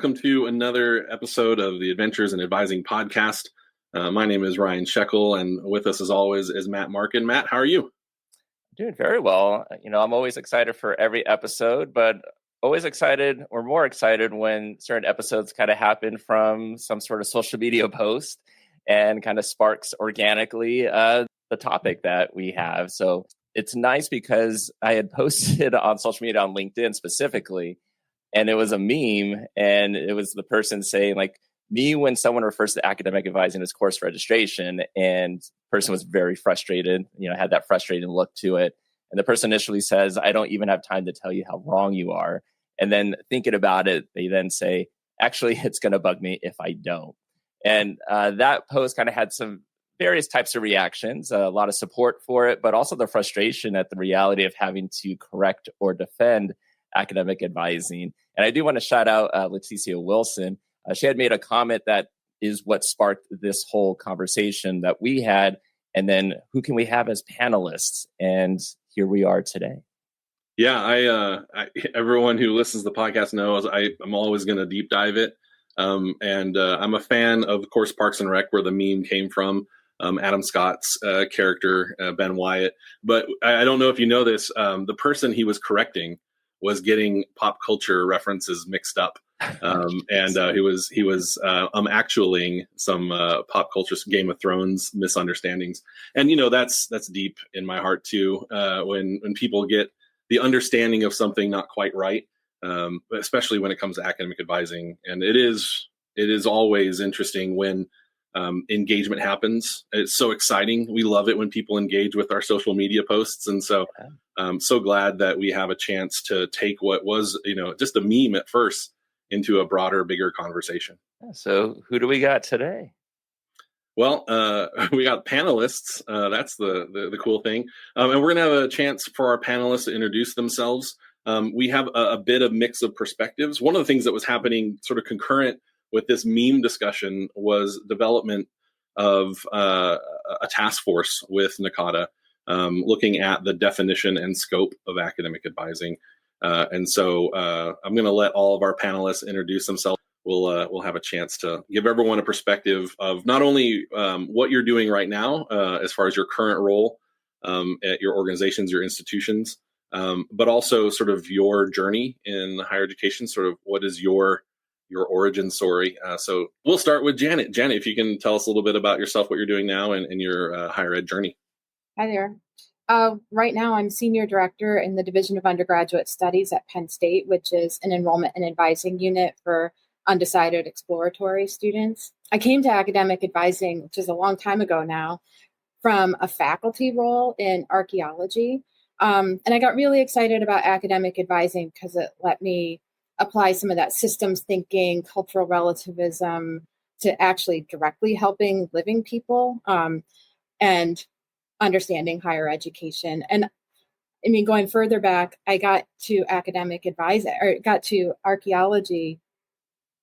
welcome to another episode of the Adventures in Advising podcast. My name is Ryan Shekel, and with us as always is Matt Markin. Matt, how are you? Doing very well. I'm always excited for every episode, but always excited or more excited when certain episodes kind of happen from some sort of social media post and kind of sparks organically the topic that we have. So it's nice because I had posted on social media on LinkedIn specifically, and it was a meme, and it was the person saying like, me when someone refers to academic advising as course registration, and the person was very frustrated, had that frustrating look to it. And the person initially says, I don't even have time to tell you how wrong you are. And then thinking about it, they then say, actually, it's going to bug me if I don't. And that post kind of had some various types of reactions, a lot of support for it, but also the frustration at the reality of having to correct or defend academic advising. And I do want to shout out Leticia Wilson. She had made a comment that is what sparked this whole conversation that we had. And then who can we have as panelists? And here we are today. Yeah, everyone who listens to the podcast knows I'm always going to deep dive it. And I'm a fan of course, Parks and Rec, where the meme came from, Adam Scott's character, Ben Wyatt. But I don't know if you know this, the person he was correcting was getting pop culture references mixed up. And he was actualing some pop culture Game of Thrones misunderstandings. And, that's deep in my heart, too, when people get the understanding of something not quite right, especially when it comes to academic advising. And it is always interesting when engagement happens. It's so exciting. We love it when people engage with our social media posts. And so I'm so glad that we have a chance to take what was, just a meme at first into a broader, bigger conversation. So who do we got today? Well, we got panelists. That's the cool thing. And we're going to have a chance for our panelists to introduce themselves. We have a bit of mix of perspectives. One of the things that was happening sort of concurrent with this meme discussion was development of a task force with NACADA, looking at the definition and scope of academic advising. And so I'm going to let all of our panelists introduce themselves. We'll have a chance to give everyone a perspective of not only what you're doing right now, as far as your current role at your organizations, your institutions, but also sort of your journey in higher education. Sort of what is your origin story. So we'll start with Janet. Janet, if you can tell us a little bit about yourself, what you're doing now, and your higher ed journey. Hi there. Right now, I'm Senior Director in the Division of Undergraduate Studies at Penn State, which is an enrollment and advising unit for undecided exploratory students. I came to academic advising, which is a long time ago now, from a faculty role in archaeology. And I got really excited about academic advising because it let me apply some of that systems thinking, cultural relativism to actually directly helping living people and understanding higher education. And I mean, going further back, I got to academic advising, or got to archaeology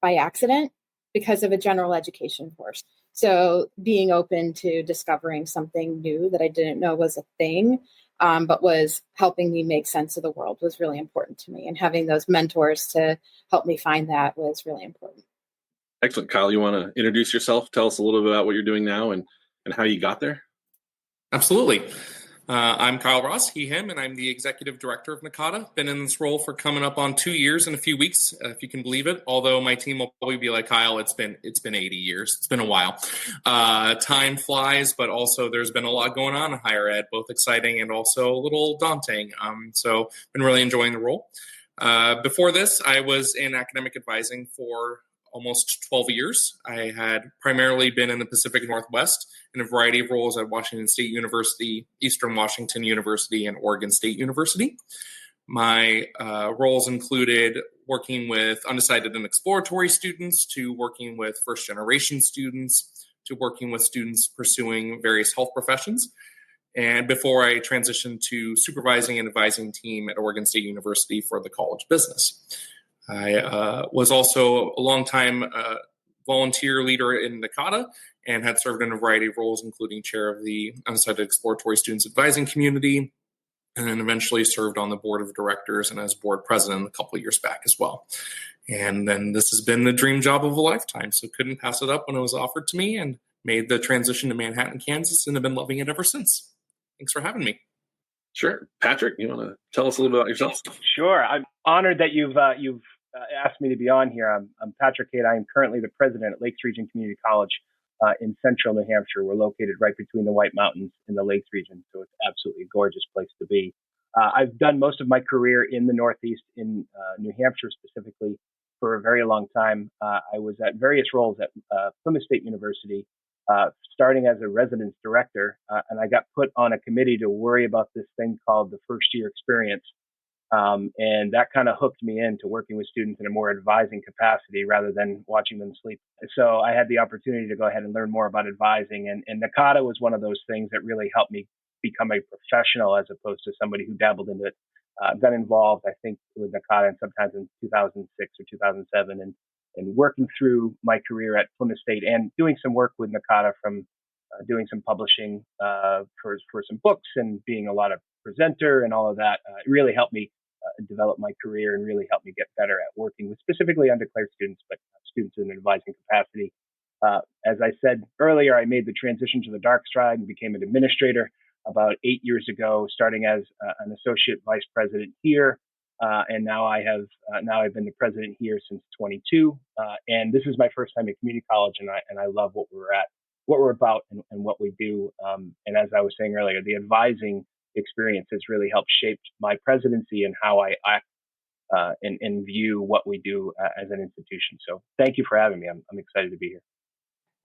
by accident because of a general education course. So being open to discovering something new that I didn't know was a thing, but was helping me make sense of the world was really important to me. And having those mentors to help me find that was really important. Excellent. Kyle, you want to introduce yourself? Tell us a little bit about what you're doing now and how you got there? Absolutely. I'm Kyle Ross, he, him, and I'm the Executive Director of NACADA. Been in this role for coming up on 2 years in a few weeks, if you can believe it. Although my team will probably be like, Kyle, it's been 80 years. It's been a while. Time flies, but also there's been a lot going on in higher ed, both exciting and also a little daunting. So been really enjoying the role. Before this, I was in academic advising for almost 12 years. I had primarily been in the Pacific Northwest in a variety of roles at Washington State University, Eastern Washington University, and Oregon State University. My roles included working with undecided and exploratory students, to working with first-generation students, to working with students pursuing various health professions. And before I transitioned to supervising and advising team at Oregon State University for the College of Business. I was also a longtime volunteer leader in NACADA and had served in a variety of roles, including chair of the Undecided Exploratory Students Advising Community, and then eventually served on the board of directors and as board president a couple of years back as well. And then this has been the dream job of a lifetime, so couldn't pass it up when it was offered to me, and made the transition to Manhattan, Kansas, and have been loving it ever since. Thanks for having me. Sure. Patrick, you want to tell us a little bit about yourself? Sure. I'm honored that you've asked me to be on here. I'm Patrick Cate. I am currently the president at Lakes Region Community College in central New Hampshire. We're located right between the White Mountains and the Lakes region, so it's absolutely a gorgeous place to be. I've done most of my career in the Northeast, in New Hampshire specifically, for a very long time. I was at various roles at Plymouth State University, starting as a residence director, and I got put on a committee to worry about this thing called the first year experience. And that kind of hooked me into working with students in a more advising capacity rather than watching them sleep. So I had the opportunity to go ahead and learn more about advising, and NACADA was one of those things that really helped me become a professional as opposed to somebody who dabbled into it. Got involved, I think, with NACADA sometimes in 2006 or 2007, and working through my career at Plymouth State and doing some work with NACADA from doing some publishing for some books and being a lot of presenter and all of that. It really helped me develop my career and really helped me get better at working with specifically undeclared students, but students in an advising capacity. As I said earlier, I made the transition to the dark side and became an administrator about 8 years ago, starting as an associate vice president here. And now I've been the president here since 22. And this is my first time at community college, and I love what we're about and what we do. And as I was saying earlier, the advising experience has really helped shape my presidency and how I act and view what we do as an institution. So thank you for having me. I'm excited to be here.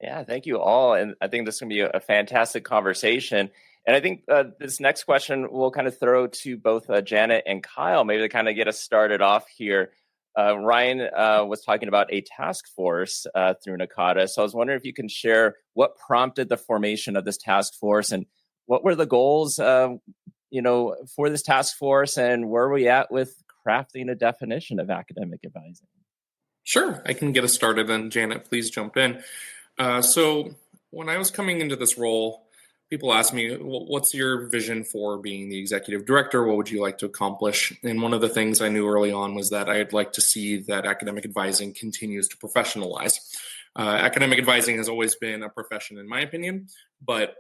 Yeah, thank you all. And I think this is going to be a fantastic conversation. And I think this next question we'll kind of throw to both Janet and Kyle, maybe to kind of get us started off here. Ryan was talking about a task force through NACADA. So I was wondering if you can share what prompted the formation of this task force and what were the goals, for this task force, and where are we at with crafting a definition of academic advising? Sure, I can get us started, and Janet, please jump in. So when I was coming into this role, people asked me, well, what's your vision for being the executive director? What would you like to accomplish? And one of the things I knew early on was that I'd like to see that academic advising continues to professionalize. Academic advising has always been a profession, in my opinion, but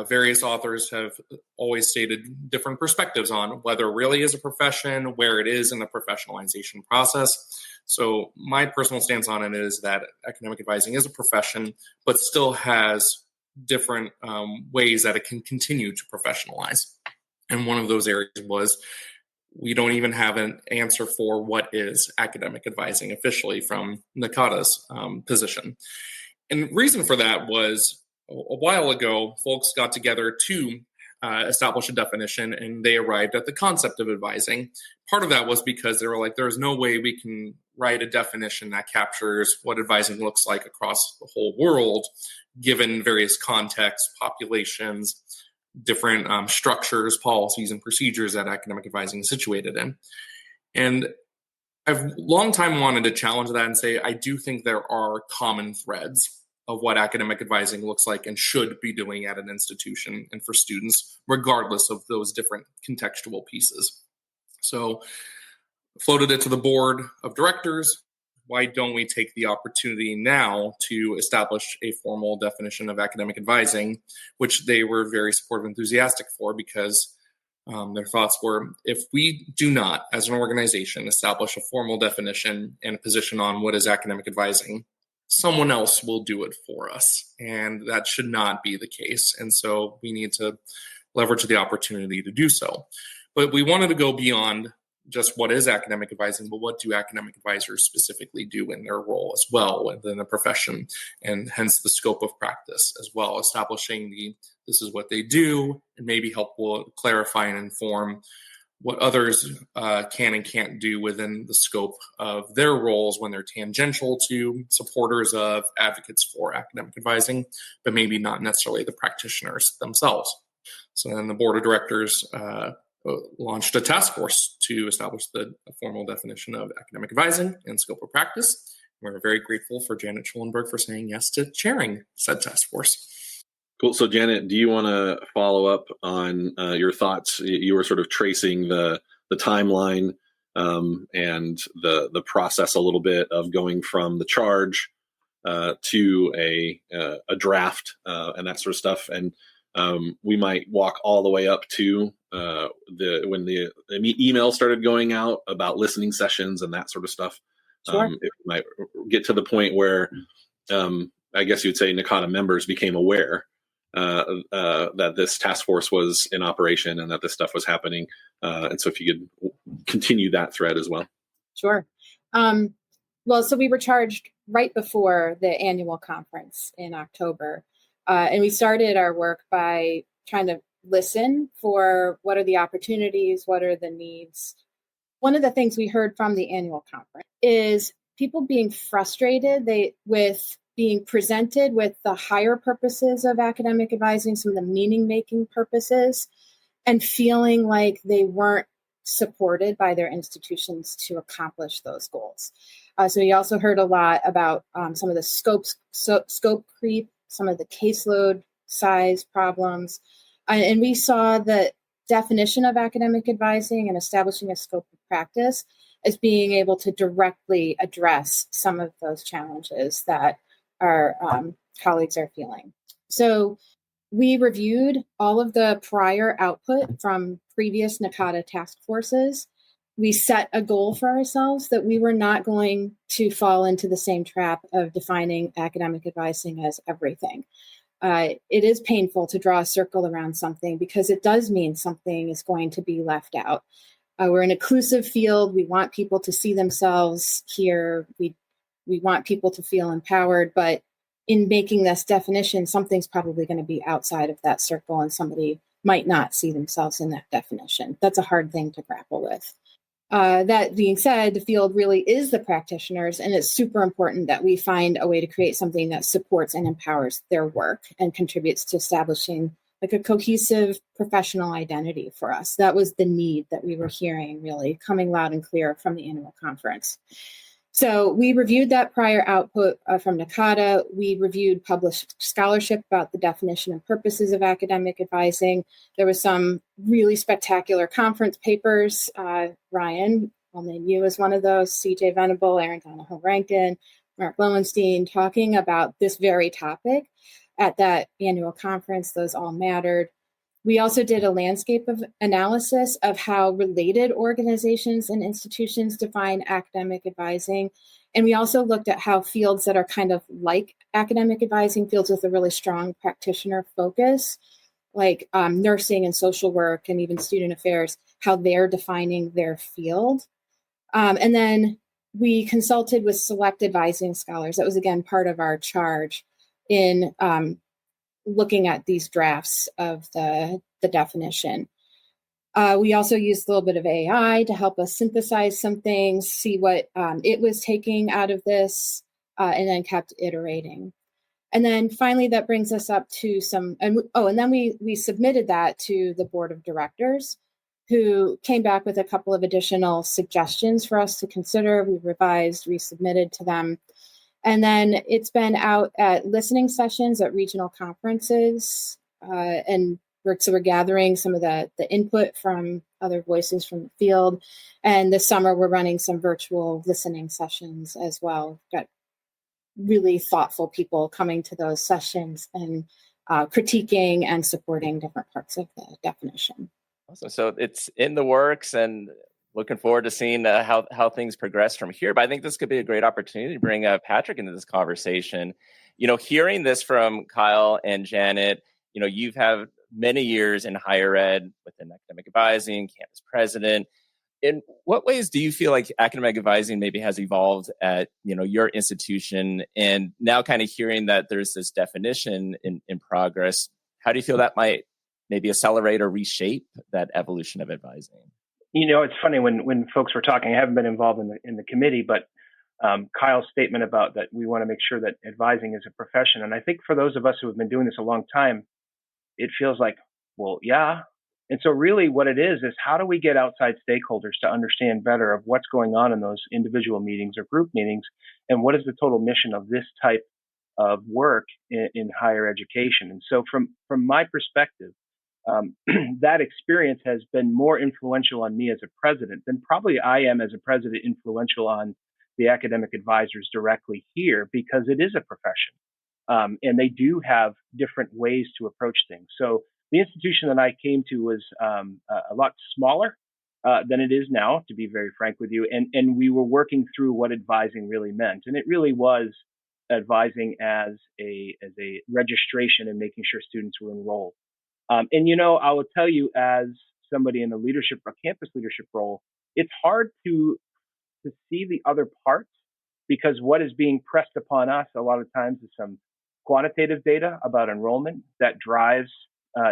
various authors have always stated different perspectives on whether it really is a profession, where it is in the professionalization process. So my personal stance on it is that academic advising is a profession, but still has different ways that it can continue to professionalize. And one of those areas was we don't even have an answer for what is academic advising officially from NACADA's position. And the reason for that was a while ago, folks got together to establish a definition, and they arrived at the concept of advising. Part of that was because they were like, there's no way we can write a definition that captures what advising looks like across the whole world, given various contexts, populations, different structures, policies, and procedures that academic advising is situated in. And I've long time wanted to challenge that and say, I do think there are common threads of what academic advising looks like and should be doing at an institution and for students, regardless of those different contextual pieces. So floated it to the board of directors. Why don't we take the opportunity now to establish a formal definition of academic advising, which they were very supportive and enthusiastic for, because their thoughts were, if we do not, as an organization, establish a formal definition and a position on what is academic advising, someone else will do it for us. And that should not be the case. And so we need to leverage the opportunity to do so. But we wanted to go beyond just what is academic advising, but what do academic advisors specifically do in their role as well within the profession, and hence the scope of practice as well, establishing this is what they do, and maybe help will clarify and inform what others can and can't do within the scope of their roles when they're tangential to supporters of advocates for academic advising, but maybe not necessarily the practitioners themselves. So then the board of directors launched a task force to establish the formal definition of academic advising and scope of practice. We're very grateful for Janet Schulenberg for saying yes to chairing said task force. Cool. So Janet, do you want to follow up on your thoughts? You were sort of tracing the timeline and the process a little bit of going from the charge to a draft and that sort of stuff. And we might walk all the way up to when the email started going out about listening sessions and that sort of stuff. Sure. It might get to the point where I guess you'd say NACADA members became aware that this task force was in operation and that this stuff was happening. And so if you could continue that thread as well. Sure. Well, so we were charged right before the annual conference in October. And we started our work by trying to listen for what are the opportunities, what are the needs. One of the things we heard from the annual conference is people being frustrated with being presented with the higher purposes of academic advising, some of the meaning-making purposes, and feeling like they weren't supported by their institutions to accomplish those goals. So we also heard a lot about some of the scope creep, some of the caseload size problems. And we saw the definition of academic advising and establishing a scope of practice as being able to directly address some of those challenges that our colleagues are feeling. So we reviewed all of the prior output from previous NACADA task forces. We set a goal for ourselves that we were not going to fall into the same trap of defining academic advising as everything. It is painful to draw a circle around something because it does mean something is going to be left out. We're an inclusive field. We want people to see themselves here. We want people to feel empowered, but in making this definition, something's probably going to be outside of that circle and somebody might not see themselves in that definition. That's a hard thing to grapple with. That being said, the field really is the practitioners, and it's super important that we find a way to create something that supports and empowers their work and contributes to establishing like a cohesive professional identity for us. That was the need that we were hearing really coming loud and clear from the annual conference. So we reviewed that prior output from NACADA. We reviewed published scholarship about the definition and purposes of academic advising. There was some really spectacular conference papers. Ryan, I'll name you as one of those, CJ Venable, Aaron Donahoe-Rankin, Mark Lowenstein, talking about this very topic at that annual conference. Those all mattered. We also did a landscape of analysis of how related organizations and institutions define academic advising. And we also looked at how fields that are kind of like academic advising, fields with a really strong practitioner focus, like nursing and social work and even student affairs, how they're defining their field. And then we consulted with select advising scholars. That was, again, part of our charge in looking at these drafts of the definition. We also used a little bit of AI to help us synthesize some things, see what it was taking out of this, and then kept iterating. And then finally, that brings us up to some, and then we submitted that to the board of directors, who came back with a couple of additional suggestions for us to consider. We revised, resubmitted to them. And then it's been out at listening sessions at regional conferences. And we're gathering some of the input from other voices from the field. And this summer, we're running some virtual listening sessions as well. We've got really thoughtful people coming to those sessions and critiquing and supporting different parts of the definition. Awesome. So it's in the works, and looking forward to seeing how things progress from here. But I think this could be a great opportunity to bring Patrick into this conversation. Hearing this from Kyle and Janet, you've had many years in higher ed within academic advising, campus president. In what ways do you feel like academic advising maybe has evolved at your institution? And now kind of hearing that there's this definition in progress, how do you feel that might maybe accelerate or reshape that evolution of advising? It's funny when folks were talking, I haven't been involved in the committee, but Kyle's statement about that we want to make sure that advising is a profession. And I think for those of us who have been doing this a long time, it feels like, well, yeah. And so really what it is how do we get outside stakeholders to understand better of what's going on in those individual meetings or group meetings? And what is the total mission of this type of work in higher education. And so from my perspective, that experience has been more influential on me as a president than probably I am as a president influential on the academic advisors directly here, because it is a profession. And they do have different ways to approach things. So the institution that I came to was a lot smaller than it is now, to be very frank with you. And we were working through what advising really meant. And it really was advising as a registration and making sure students were enrolled. And, I will tell you, as somebody in a campus leadership role, it's hard to see the other parts, because what is being pressed upon us a lot of times is some quantitative data about enrollment that drives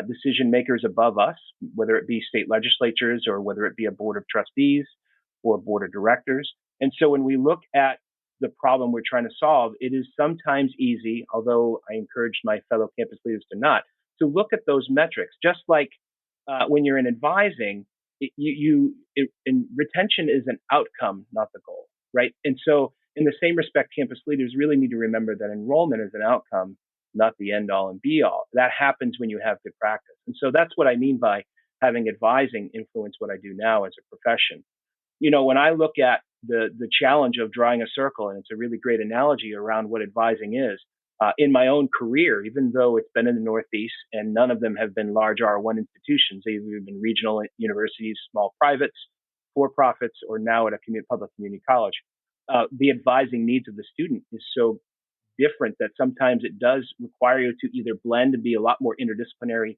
decision makers above us, whether it be state legislatures or whether it be a board of trustees or board of directors. And so when we look at the problem we're trying to solve, it is sometimes easy, although I encourage my fellow campus leaders to not, to look at those metrics. Just like when you're in advising, retention is an outcome, not the goal, right? And so in the same respect, campus leaders really need to remember that enrollment is an outcome, not the end all and be all. That happens when you have good practice. And so that's what I mean by having advising influence what I do now as a profession. When I look at the challenge of drawing a circle, and it's a really great analogy around what advising is, in my own career, even though it's been in the Northeast and none of them have been large R1 institutions, they've either been regional universities, small privates, for-profits, or now at a public community college. The advising needs of the student is so different that sometimes it does require you to either blend and be a lot more interdisciplinary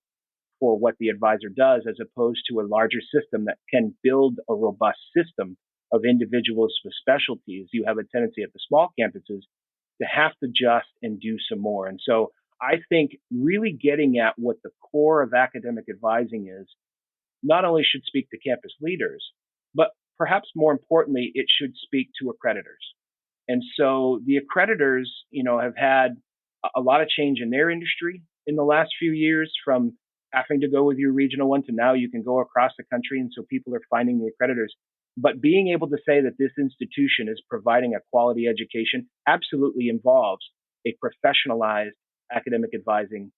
for what the advisor does, as opposed to a larger system that can build a robust system of individuals with specialties. You have a tendency at the small campuses to have to adjust and do some more. And so I think really getting at what the core of academic advising is, not only should speak to campus leaders, but perhaps more importantly, it should speak to accreditors. And so the accreditors, have had a lot of change in their industry in the last few years, from having to go with your regional one to now you can go across the country. And so people are finding the accreditors. But being able to say that this institution is providing a quality education absolutely involves a professionalized academic advising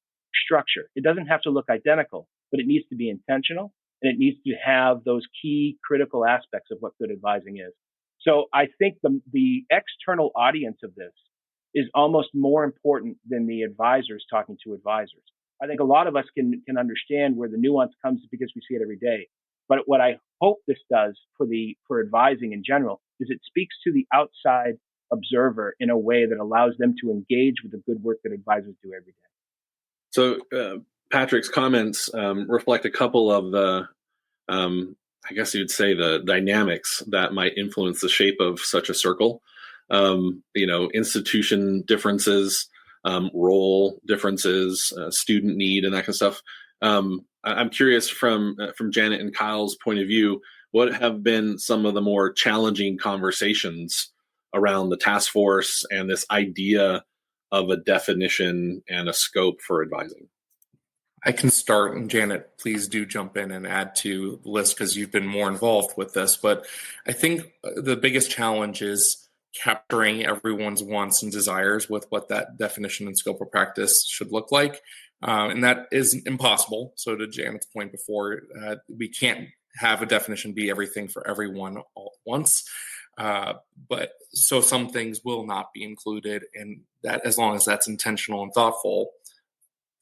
structure. It doesn't have to look identical, but it needs to be intentional, and it needs to have those key critical aspects of what good advising is. So I think the external audience of this is almost more important than the advisors talking to advisors. I think a lot of us can understand where the nuance comes because we see it every day. But what I hope this does for advising in general is it speaks to the outside observer in a way that allows them to engage with the good work that advisors do every day. So Patrick's comments reflect a couple of the, I guess you'd say, the dynamics that might influence the shape of such a circle. Institution differences, role differences, student need, and that kind of stuff. I'm curious from Janet and Kyle's point of view, what have been some of the more challenging conversations around the task force and this idea of a definition and a scope for advising? I can start, and Janet, please do jump in and add to the list because you've been more involved with this. But I think the biggest challenge is capturing everyone's wants and desires with what that definition and scope of practice should look like. And that is impossible. So to Janet's point before, we can't have a definition be everything for everyone all at once. But so some things will not be included, and that, as long as that's intentional and thoughtful,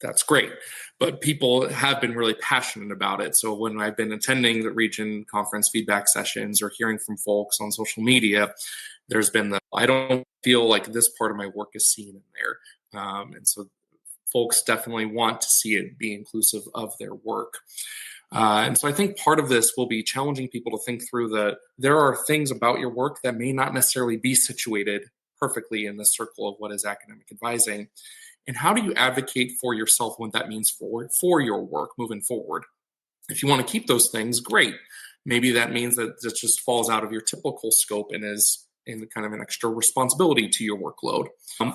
that's great. But people have been really passionate about it. So when I've been attending the region conference feedback sessions or hearing from folks on social media, there's been I don't feel like this part of my work is seen in there. And so folks definitely want to see it be inclusive of their work. And so I think part of this will be challenging people to think through that there are things about your work that may not necessarily be situated perfectly in the circle of what is academic advising. And how do you advocate for yourself what that means for your work moving forward? If you want to keep those things, great. Maybe that means that it just falls out of your typical scope and is in kind of an extra responsibility to your workload.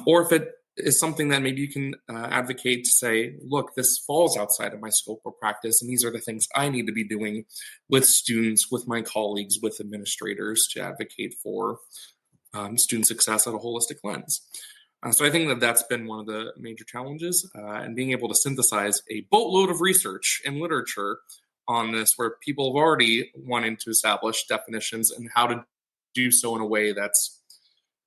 Or if it is something that maybe you can advocate to say, look, this falls outside of my scope of practice, and these are the things I need to be doing with students, with my colleagues, with administrators to advocate for student success at a holistic lens. So I think that that's been one of the major challenges, and being able to synthesize a boatload of research and literature on this, where people have already wanted to establish definitions and how to do so in a way that's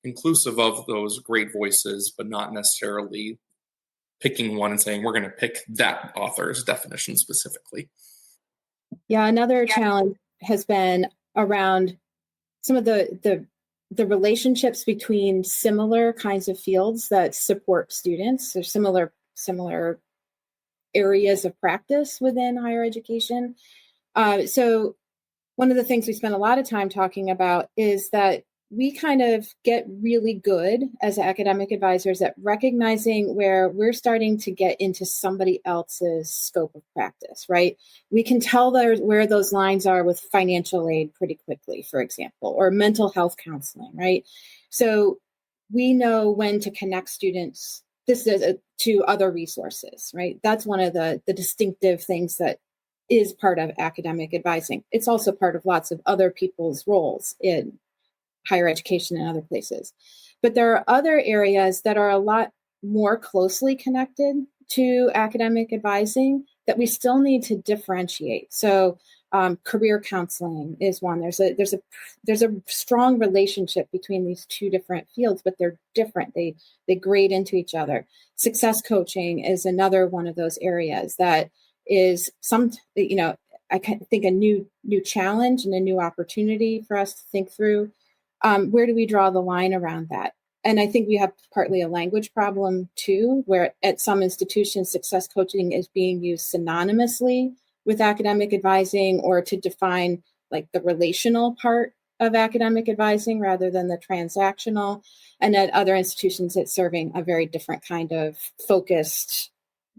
inclusive of those great voices, but not necessarily picking one and saying, we're going to pick that author's definition specifically. Yeah, another challenge has been around some of the relationships between similar kinds of fields that support students, or similar areas of practice within higher education. So one of the things we spend a lot of time talking about is that we kind of get really good as academic advisors at recognizing where we're starting to get into somebody else's scope of practice, right? We can tell where those lines are with financial aid pretty quickly, for example, or mental health counseling, right? So we know when to connect students to other resources, right? That's one of the distinctive things that is part of academic advising. It's also part of lots of other people's roles in higher education and other places. But there are other areas that are a lot more closely connected to academic advising that we still need to differentiate. So career counseling is one. There's a strong relationship between these two different fields, but they're different. They grade into each other. Success coaching is another one of those areas that is I think a new challenge and a new opportunity for us to think through. Where do we draw the line around that? And I think we have partly a language problem too, where at some institutions, success coaching is being used synonymously with academic advising, or to define like the relational part of academic advising rather than the transactional. And at other institutions, it's serving a very different kind of focused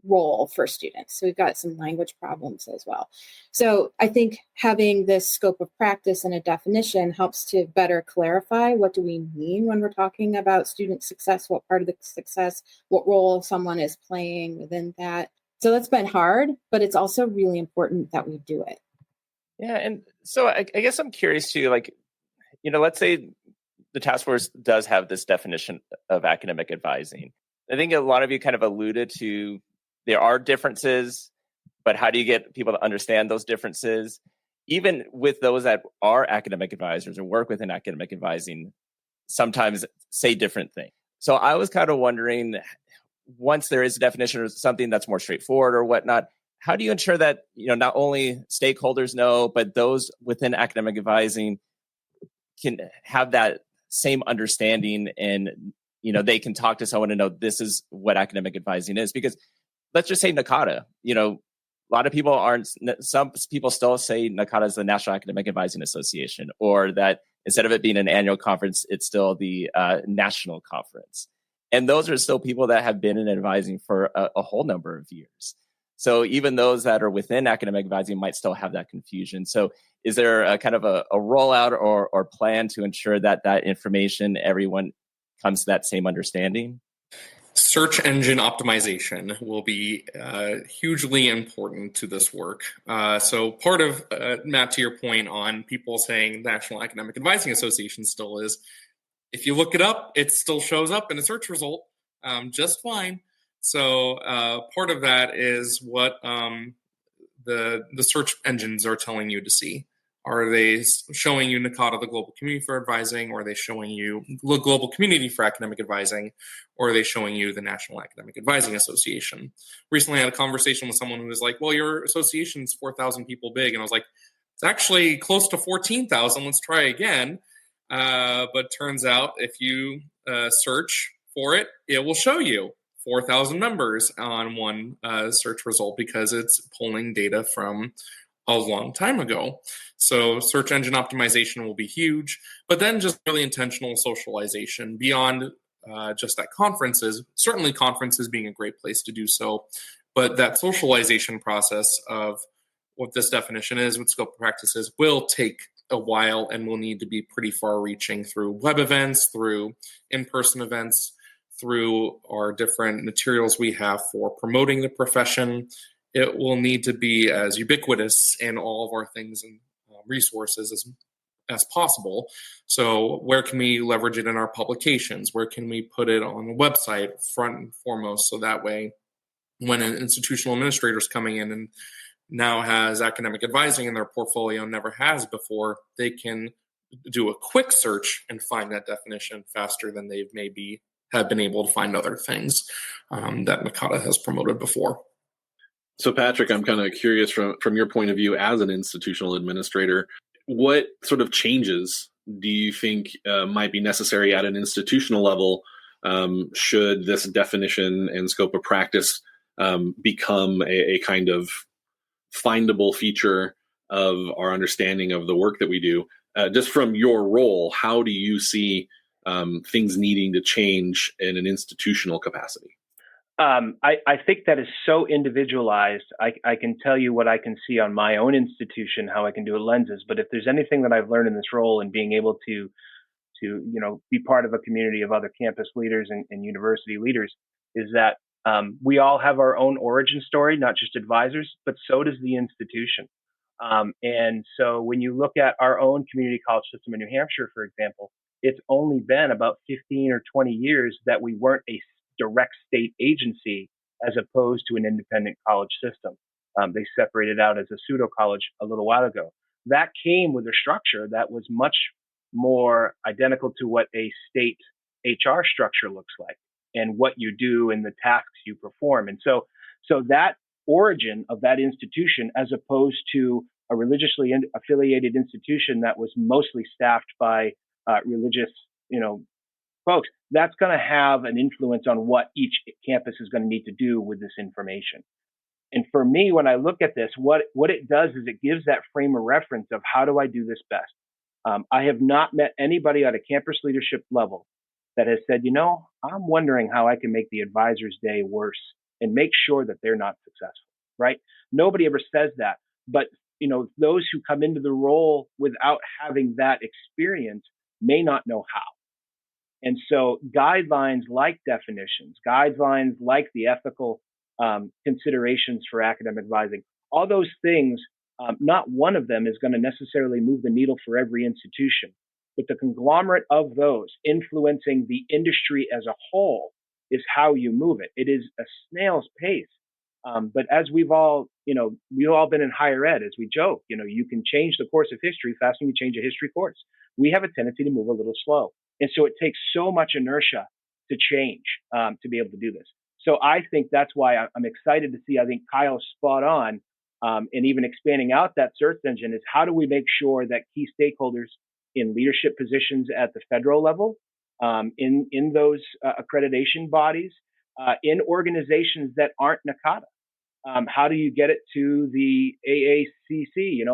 role for students. So we've got some language problems as well. So I think having this scope of practice and a definition helps to better clarify what do we mean when we're talking about student success, what part of the success, what role someone is playing within that. So that's been hard, but it's also really important that we do it. Yeah. And so I guess I'm curious too, let's say the task force does have this definition of academic advising. I think a lot of you kind of alluded to there are differences, but how do you get people to understand those differences? Even with those that are academic advisors or work within academic advising, sometimes say different things. So I was kind of wondering, once there is a definition or something that's more straightforward or whatnot, how do you ensure that not only stakeholders know, but those within academic advising can have that same understanding, and they can talk to someone and know this is what academic advising is? Because let's just say NACADA, a lot of people some people still say NACADA is the National Academic Advising Association, or that instead of it being an annual conference, it's still the national conference. And those are still people that have been in advising for a whole number of years. So even those that are within academic advising might still have that confusion. So is there a kind of a rollout or plan to ensure that information, everyone comes to that same understanding? Search engine optimization will be hugely important to this work. So part of, Matt, to your point on people saying the National Academic Advising Association still is, if you look it up, it still shows up in a search result just fine. So part of that is what the search engines are telling you to see. Are they showing you NACADA, the Global Community for Advising, or are they showing you the Global Community for Academic Advising, or are they showing you the National Academic Advising Association? Recently I had a conversation with someone who was like, well, your association's 4,000 people big. And I was like, it's actually close to 14,000. Let's try again. But turns out if you search for it, it will show you 4,000 members on one search result, because it's pulling data from a long time ago. So search engine optimization will be huge, but then just really intentional socialization beyond just at conferences, certainly conferences being a great place to do so, but that socialization process of what this definition is, what scope of practices, will take a while and will need to be pretty far reaching through web events, through in-person events, through our different materials we have for promoting the profession. It will need to be as ubiquitous in all of our things and resources as possible. So where can we leverage it in our publications? Where can we put it on the website front and foremost? So that way, when an institutional administrator is coming in and now has academic advising in their portfolio, never has before, they can do a quick search and find that definition faster than they maybe have been able to find other things that NACADA has promoted before. So Patrick, I'm kind of curious from your point of view as an institutional administrator, what sort of changes do you think might be necessary at an institutional level should this definition and scope of practice become a kind of findable feature of our understanding of the work that we do? Just from your role, how do you see things needing to change in an institutional capacity? I think that is so individualized. I can tell you what I can see on my own institution, how I can do it lenses. But if there's anything that I've learned in this role and being able to be part of a community of other campus leaders and university leaders, is that we all have our own origin story, not just advisors, but so does the institution. And so when you look at our own community college system in New Hampshire, for example, it's only been about 15 or 20 years that we weren't a direct state agency as opposed to an independent college system. They separated out as a pseudo college a little while ago. That came with a structure that was much more identical to what a state HR structure looks like and what you do and the tasks you perform. And so that origin of that institution, as opposed to a religiously affiliated institution that was mostly staffed by religious, folks, that's going to have an influence on what each campus is going to need to do with this information. And for me, when I look at this, what it does is it gives that frame of reference of how do I do this best? I have not met anybody at a campus leadership level that has said, I'm wondering how I can make the advisor's day worse and make sure that they're not successful, right? Nobody ever says that. But, those who come into the role without having that experience may not know how. And so guidelines like definitions, guidelines like the ethical considerations for academic advising, all those things, not one of them is going to necessarily move the needle for every institution, but the conglomerate of those influencing the industry as a whole is how you move it. It is a snail's pace. But as we've all been in higher ed, as we joke, you can change the course of history faster than you change a history course. We have a tendency to move a little slow. And so it takes so much inertia to change to be able to do this. So I think that's why I'm excited to see, I think Kyle's spot on, and even expanding out that search engine is how do we make sure that key stakeholders in leadership positions at the federal level, in those accreditation bodies, in organizations that aren't NACADA, how do you get it to the AACC,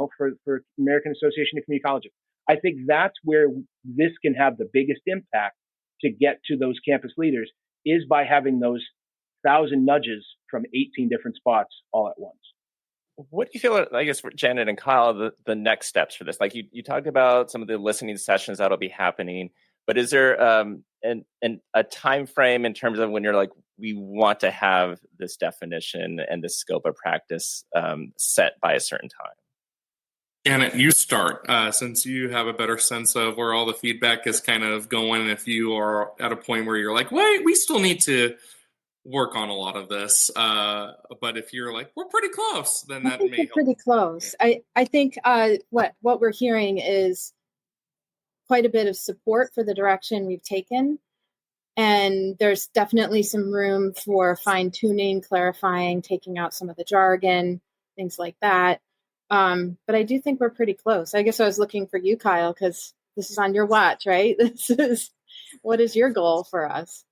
for American Association of Community Colleges? I think that's where this can have the biggest impact to get to those campus leaders is by having those 1,000 nudges from 18 different spots all at once. What do you feel, I guess, for Janet and Kyle, the next steps for this? Like you talked about some of the listening sessions that'll be happening, but is there a time frame in terms of when you're like, we want to have this definition and the scope of practice set by a certain time? Janet, you start, since you have a better sense of where all the feedback is kind of going. And if you are at a point where you're like, wait, we still need to work on a lot of this. But if you're like, we're pretty close, then that may help. Pretty close. I think what we're hearing is quite a bit of support for the direction we've taken. And there's definitely some room for fine tuning, clarifying, taking out some of the jargon, things like that. But I do think we're pretty close. I guess I was looking for you, Kyle, because this is on your watch, right? What is your goal for us?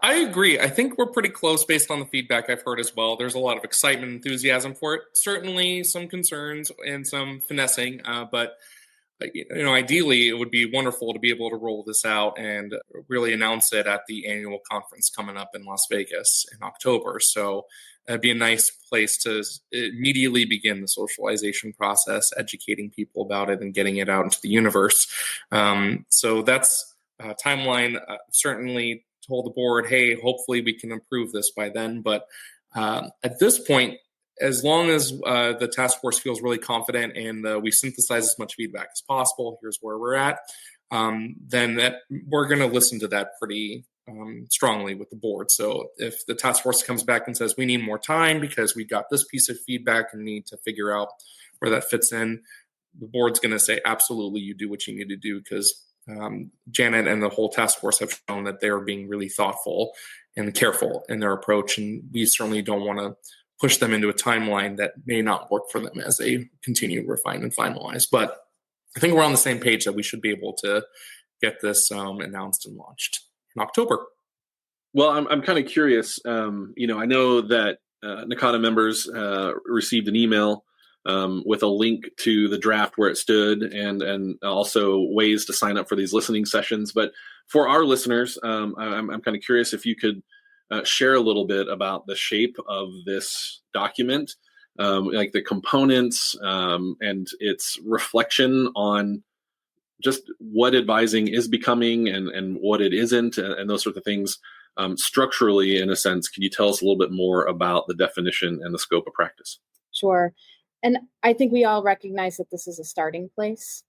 I agree. I think we're pretty close based on the feedback I've heard as well. There's a lot of excitement and enthusiasm for it. Certainly some concerns and some finessing, but ideally it would be wonderful to be able to roll this out and really announce it at the annual conference coming up in Las Vegas in October. So that'd be a nice place to immediately begin the socialization process, educating people about it and getting it out into the universe. So that's a timeline. Certainly told the board, hey, hopefully we can improve this by then. But at this point, as long as the task force feels really confident and we synthesize as much feedback as possible, here's where we're at, then that we're going to listen to that pretty strongly with the board. So if the task force comes back and says we need more time because we got this piece of feedback and need to figure out where that fits in, the board's going to say, absolutely, you do what you need to do, because Janet and the whole task force have shown that they're being really thoughtful and careful in their approach. And we certainly don't want to push them into a timeline that may not work for them as they continue, refine, and finalize. But I think we're on the same page that we should be able to get this announced and launched in October. Well, I'm kind of curious. I know that NACADA members received an email with a link to the draft where it stood, and also ways to sign up for these listening sessions. But for our listeners, I'm kind of curious if you could share a little bit about the shape of this document, like the components and its reflection on just what advising is becoming and what it isn't, and those sorts of things. Structurally, in a sense, can you tell us a little bit more about the definition and the scope of practice? Sure. And I think we all recognize that this is a starting place.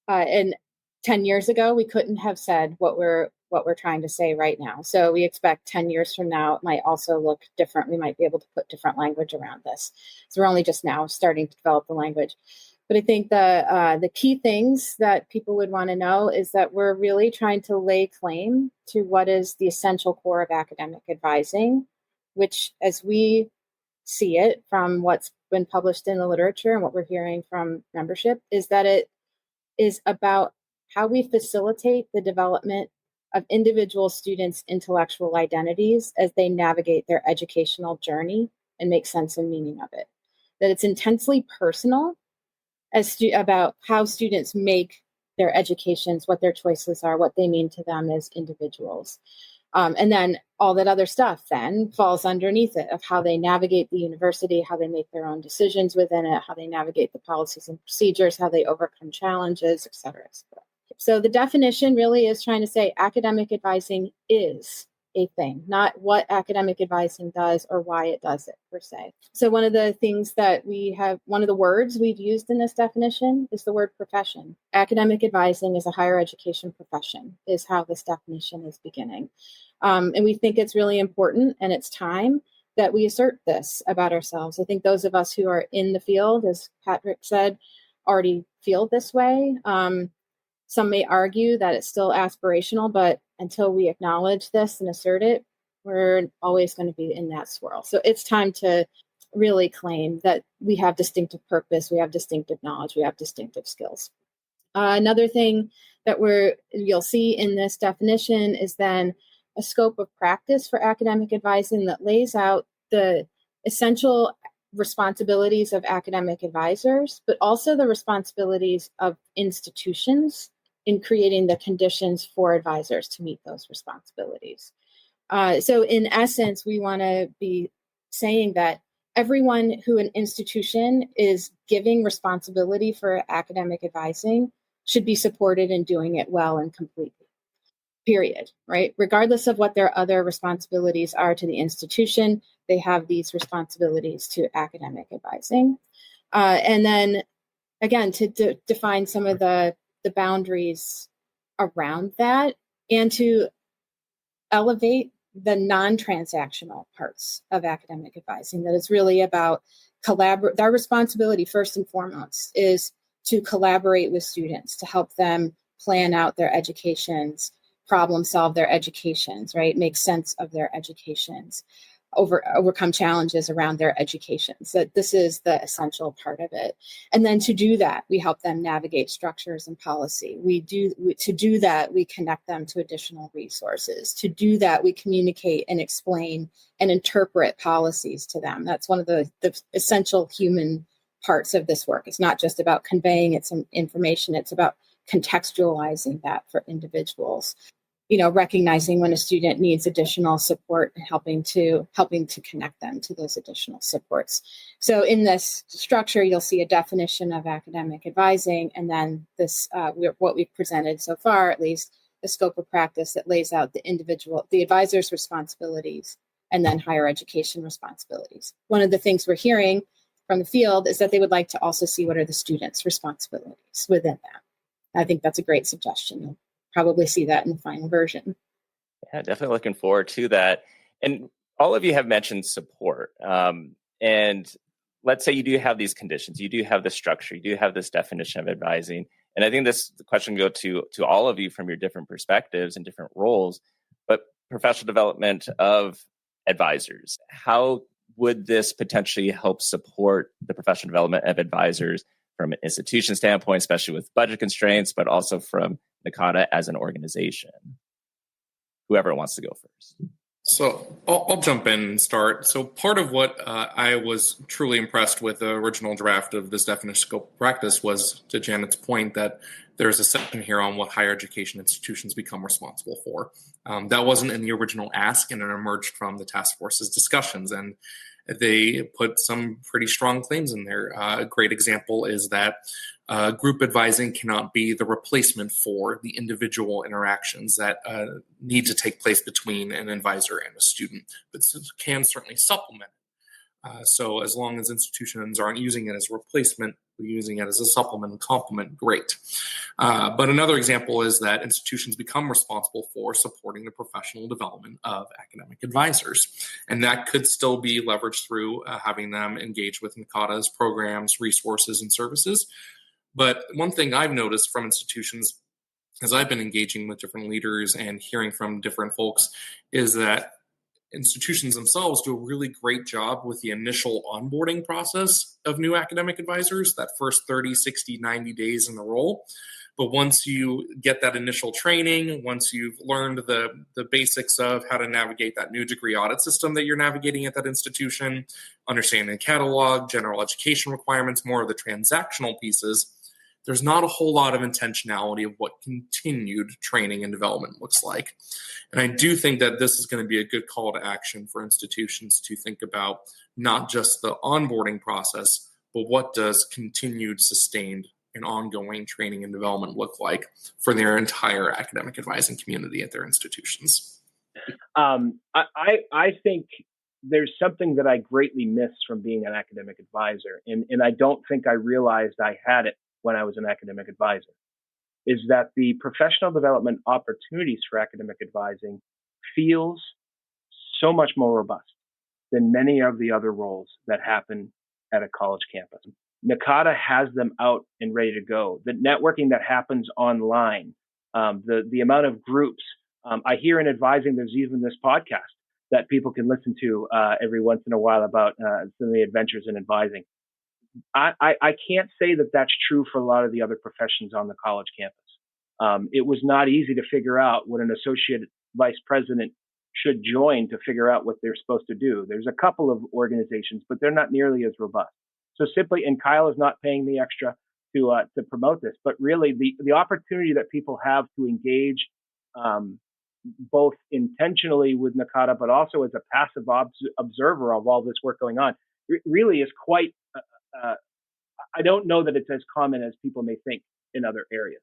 And 10 years ago, we couldn't have said what we're trying to say right now. So we expect 10 years from now, it might also look different. We might be able to put different language around this. So we're only just now starting to develop the language. But I think the key things that people would want to know is that we're really trying to lay claim to what is the essential core of academic advising, which, as we see it from what's been published in the literature and what we're hearing from membership, is that it is about how we facilitate the development of individual students' intellectual identities as they navigate their educational journey and make sense and meaning of it. That it's intensely personal about how students make their educations, what their choices are, what they mean to them as individuals. And then all that other stuff then falls underneath it, of how they navigate the university, how they make their own decisions within it, how they navigate the policies and procedures, how they overcome challenges, et cetera, et cetera. So the definition really is trying to say academic advising is a thing, not what academic advising does or why it does it per se. So one of the things that one of the words we've used in this definition is the word profession. Academic advising is a higher education profession, is how this definition is beginning. And we think it's really important, and it's time that we assert this about ourselves. I think those of us who are in the field, as Patrick said, already feel this way. Some may argue that it's still aspirational, but until we acknowledge this and assert it, we're always going to be in that swirl. So it's time to really claim that we have distinctive purpose, we have distinctive knowledge, we have distinctive skills. Another thing that you'll see in this definition is then a scope of practice for academic advising that lays out the essential responsibilities of academic advisors, but also the responsibilities of institutions in creating the conditions for advisors to meet those responsibilities. So in essence, we want to be saying that everyone who an institution is giving responsibility for academic advising should be supported in doing it well and completely, period, right? Regardless of what their other responsibilities are to the institution, they have these responsibilities to academic advising. And then, again, to define some of the boundaries around that, and to elevate the non-transactional parts of academic advising, that it's really about collaborate. Our responsibility, first and foremost, is to collaborate with students to help them plan out their educations, problem solve their educations, right? Make sense of their educations, overcome challenges around their educations. So this is the essential part of it. And then to do that, we help them navigate structures and policy. To do that, we connect them to additional resources. To do that, we communicate and explain and interpret policies to them. That's one of the essential human parts of this work. It's not just about conveying its information, it's about contextualizing that for individuals. Recognizing when a student needs additional support and helping to connect them to those additional supports. So in this structure, you'll see a definition of academic advising, and then this, what we've presented so far, at least, the scope of practice that lays out the advisor's responsibilities and then higher education responsibilities. One of the things we're hearing from the field is that they would like to also see what are the students' responsibilities within that. I think that's a great suggestion. You'll probably see that in the final version. Yeah, definitely looking forward to that. And all of you have mentioned support. And let's say you do have these conditions, you do have the structure, you do have this definition of advising. And I think the question go to all of you from your different perspectives and different roles, but professional development of advisors. How would this potentially help support the professional development of advisors from an institution standpoint, especially with budget constraints, but also from NACADA as an organization? Whoever wants to go first. So I'll jump in and start. So part of what I was truly impressed with the original draft of this definition of scope of practice was, to Janet's point, that there's a section here on what higher education institutions become responsible for. That wasn't in the original ask, and it emerged from the task force's discussions. And they put some pretty strong claims in there. A great example is that group advising cannot be the replacement for the individual interactions that need to take place between an advisor and a student, but can certainly supplement it. So as long as institutions aren't using it as a replacement, we're using it as a supplement and complement, great. But another example is that institutions become responsible for supporting the professional development of academic advisors. And that could still be leveraged through having them engage with NACADA's programs, resources, and services. But one thing I've noticed from institutions, as I've been engaging with different leaders and hearing from different folks, is that institutions themselves do a really great job with the initial onboarding process of new academic advisors, that first 30, 60, 90 days in the role. But once you get that initial training, once you've learned the basics of how to navigate that new degree audit system that you're navigating at that institution, understanding the catalog, general education requirements, more of the transactional pieces, there's not a whole lot of intentionality of what continued training and development looks like. And I do think that this is going to be a good call to action for institutions to think about not just the onboarding process, but what does continued, sustained, and ongoing training and development look like for their entire academic advising community at their institutions. I think there's something that I greatly miss from being an academic advisor, and I don't think I realized I had it when I was an academic advisor, is that the professional development opportunities for academic advising feels so much more robust than many of the other roles that happen at a college campus. NACADA has them out and ready to go. The networking that happens online, the amount of groups. I hear in advising, there's even this podcast that people can listen to every once in a while about some of the adventures in advising. I can't say that that's true for a lot of the other professions on the college campus. It was not easy to figure out what an associate vice president should join to figure out what they're supposed to do. There's a couple of organizations, but they're not nearly as robust. So simply, and Kyle is not paying me extra to promote this, but really the opportunity that people have to engage both intentionally with NACADA, but also as a passive observer of all this work going on, really is quite. I don't know that it's as common as people may think in other areas.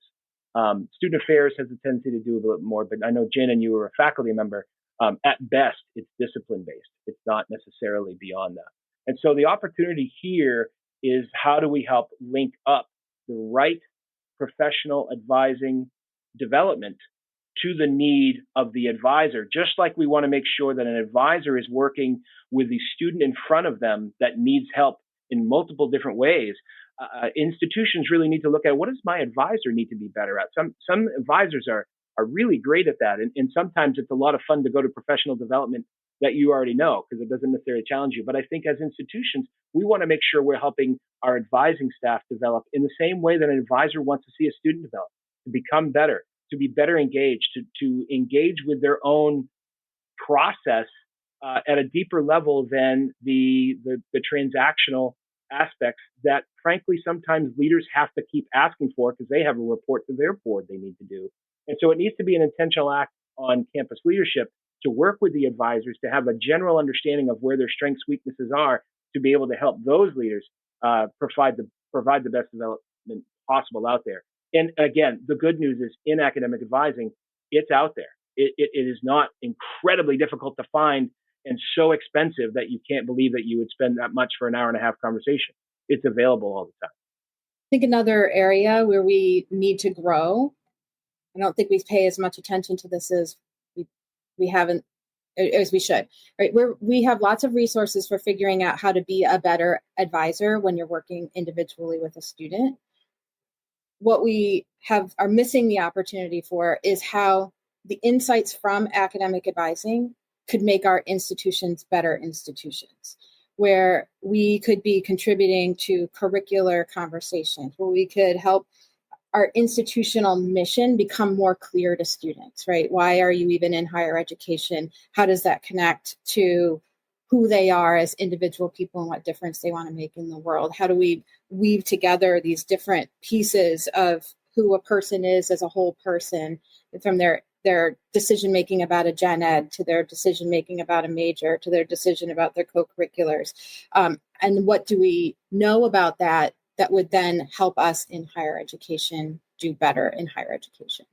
Student affairs has a tendency to do a little more, but I know Jen and you were a faculty member. At best, it's discipline based. It's not necessarily beyond that. And so the opportunity here is, how do we help link up the right professional advising development to the need of the advisor, just like we want to make sure that an advisor is working with the student in front of them that needs help in multiple different ways. Institutions really need to look at, what does my advisor need to be better at? Some advisors are really great at that. And sometimes it's a lot of fun to go to professional development that you already know, because it doesn't necessarily challenge you. But I think as institutions, we want to make sure we're helping our advising staff develop in the same way that an advisor wants to see a student develop, to become better, to be better engaged, to engage with their own process at a deeper level than the transactional aspects that, frankly, sometimes leaders have to keep asking for because they have a report to their board they need to do. And so it needs to be an intentional act on campus leadership to work with the advisors to have a general understanding of where their strengths, weaknesses are, to be able to help those leaders provide the best development possible out there. And again, the good news is, in academic advising, it's out there. It is not incredibly difficult to find and so expensive that you can't believe that you would spend that much for an hour and a half conversation. It's available all the time. I think another area where we need to grow, I don't think we pay as much attention to this as we haven't, as we should, right? We have lots of resources for figuring out how to be a better advisor when you're working individually with a student. What we are missing the opportunity for is how the insights from academic advising could make our institutions better institutions, where we could be contributing to curricular conversations, where we could help our institutional mission become more clear to students, right? Why are you even in higher education? How does that connect to who they are as individual people and what difference they want to make in the world? How do we weave together these different pieces of who a person is as a whole person, from their decision-making about a gen ed, to their decision-making about a major, to their decision about their co-curriculars. And what do we know about that would then help us in higher education do better in higher education?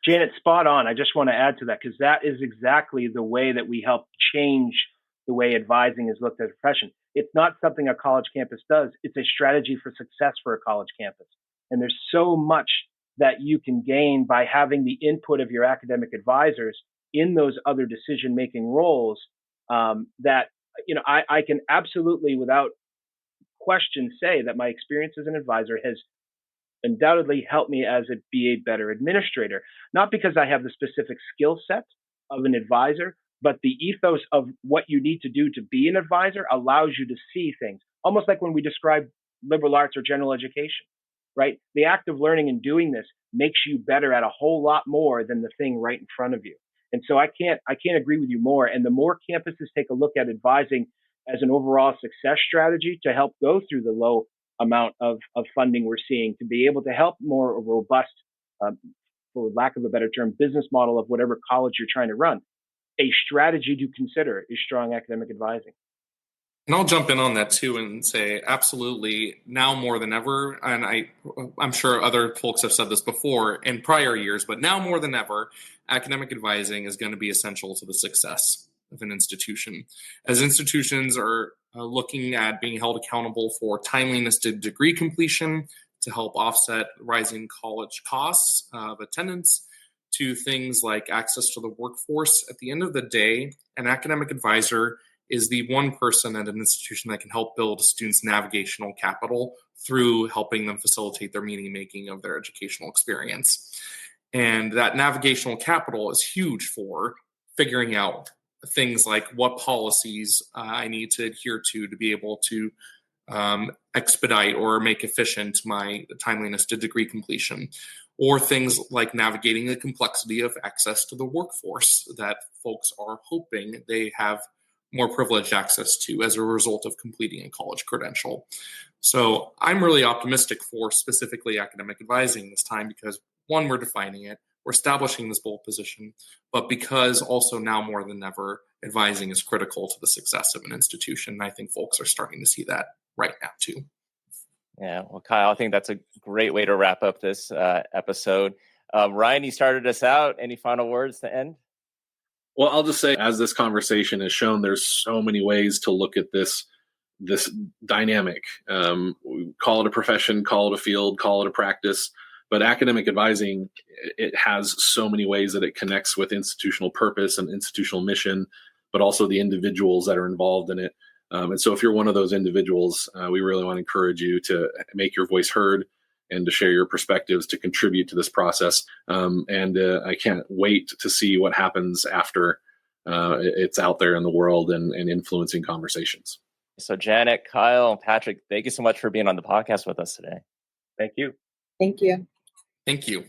Janet, spot on. I just want to add to that, because that is exactly the way that we help change the way advising is looked at as a profession. It's not something a college campus does. It's a strategy for success for a college campus. And there's so much that you can gain by having the input of your academic advisors in those other decision-making roles, that, I can absolutely, without question, say that my experience as an advisor has undoubtedly helped me be a better administrator, not because I have the specific skill set of an advisor, but the ethos of what you need to do to be an advisor allows you to see things, almost like when we describe liberal arts or general education, right? The act of learning and doing this makes you better at a whole lot more than the thing right in front of you. And so I can't agree with you more. And the more campuses take a look at advising as an overall success strategy to help go through the low amount of funding we're seeing, to be able to help more robust, for lack of a better term, business model of whatever college you're trying to run, a strategy to consider is strong academic advising. And I'll jump in on that too and say, absolutely, now more than ever, and I'm sure other folks have said this before in prior years, but now more than ever, academic advising is going to be essential to the success of an institution. As institutions are looking at being held accountable for timeliness to degree completion to help offset rising college costs of attendance, to things like access to the workforce, at the end of the day, an academic advisor is the one person at an institution that can help build a student's navigational capital through helping them facilitate their meaning making of their educational experience. And that navigational capital is huge for figuring out things like what policies I need to adhere to be able to expedite or make efficient my timeliness to degree completion, or things like navigating the complexity of access to the workforce that folks are hoping they have more privileged access to as a result of completing a college credential. So I'm really optimistic for specifically academic advising this time because, one, we're defining it, we're establishing this bold position, but because also now more than ever, advising is critical to the success of an institution. And I think folks are starting to see that right now too. Yeah, well, Kyle, I think that's a great way to wrap up this episode. Ryan, you started us out. Any final words to end? Well, I'll just say, as this conversation has shown, there's so many ways to look at this dynamic. Call it a profession, call it a field, call it a practice. But academic advising, it has so many ways that it connects with institutional purpose and institutional mission, but also the individuals that are involved in it. And so if you're one of those individuals, we really want to encourage you to make your voice heard and to share your perspectives to contribute to this process. And I can't wait to see what happens after it's out there in the world and influencing conversations. So Janet, Kyle, and Patrick, thank you so much for being on the podcast with us today. Thank you. Thank you. Thank you.